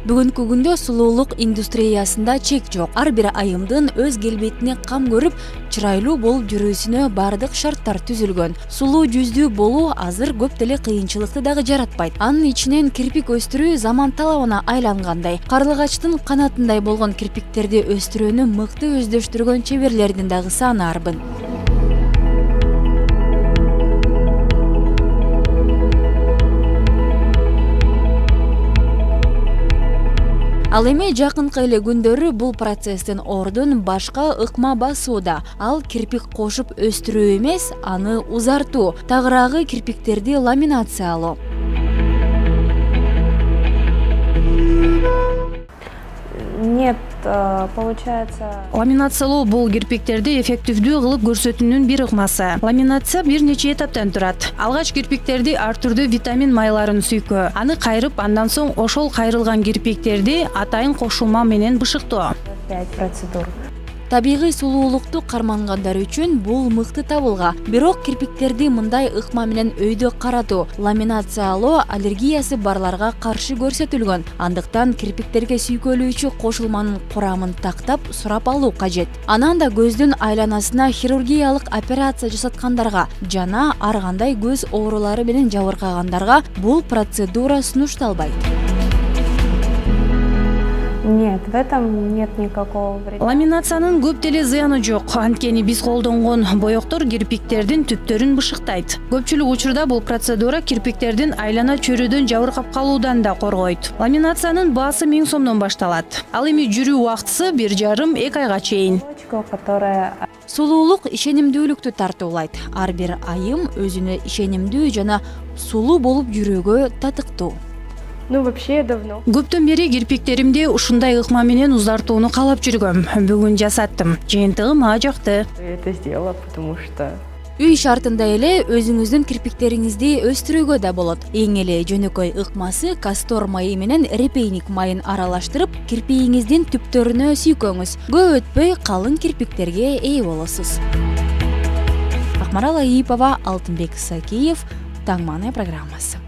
Бүгүнкү күндө сулуулук индустриясында чек жок. Ар бир айымдын өз келбетине кам көрүп, чырайлуу болуп жүрүүсүнө бардык шарттар түзүлгөн. Сулуу жүздүү болуу азыр көп деле кыйынчылыкты дагы жаратпайт. Анын ичинен кирпик өстүрүү заман талабына айлангандай. Карлыгачтын канатындай болгон кирпиктерди өстүрүүнү мыкты өздөштүргөн чеберлердин дагы саны арбын. Ал эми жакынкы эле күндөрү бул процесстин ордун башка ыкма басууда. Ал кирпик кошуп өстүрүү эмес, аны узартуу, тагыраагы кирпиктерди ламинациялоо. Нет, получается... Ламинациялоо бул кирпиктерди эффективдүү кылып көрсөтүүнүн бир ыкмасы. Ламинация бир нече этаптан турат. Алгач кирпиктерди ар түрдүү витамин майларын сүйкөө. Аны кайрып, андан соң ошол кайрылган кирпиктерди атайын кошулма менен бышыктоо. 5 процедур. Табигый сулуулукту кармангандар үчүн бул мыкты табылга. Бирок кирпиктерди мындай ыкма менен өйдө каратуу, ламинациялоо аллергиясы барларга каршы көрсөтүлгөн. Андыктан кирпиктерге сүйкөлүүчү кошулманын курамын тактап сурап алуу кажет. Анан да көздүн айланасына хирургиялык операция жасаткандарга жана ар кандай көз оорулары менен жабыркагандарга бул процедура сунушталбайт. Нет, в этом нет никакого вреда. Ламинациянын көп деле зыяны жок. Анткени биз колдонгон боектор кирпиктердин түптөрүн бышыктайт. Көпчүлүк учурда бул процедура кирпиктердин айлана чөрүдөн жабыркап калуудан да коргойт. Ламинациянын баасы 1000 сомдон башталат. Ал эми жүрүү убактысы 1,5–2 айга чейин. Которая... Сулуулук ишенимдүүлүктү тартуулайт. Ар бир айым өзүнө ишенимдүү жана сулуу болуп жүрүүгө татыктуу. Ну, вообще давно. Көптөн бери кирпиктеримди ушундай ыкма менен узартууну каалап жүргөм. Бүгүн жасаттым. Жыйынтыгы мага жакты. Я это сделала, потому что... Үй шартында эле өзүңүздүн кирпиктериңизди өстүрүүгө да болот. Эң эле жөнөкөй ыкмасы кастор майы менен репейник майын аралаштырып, кирпигиңиздин түптөрүнө сүйкөңүз. Көп өтпөй калың кирпиктерге ээ болосуз. Акмарал Аипова, Алтынбек Сакеев, Таң мааны программасы.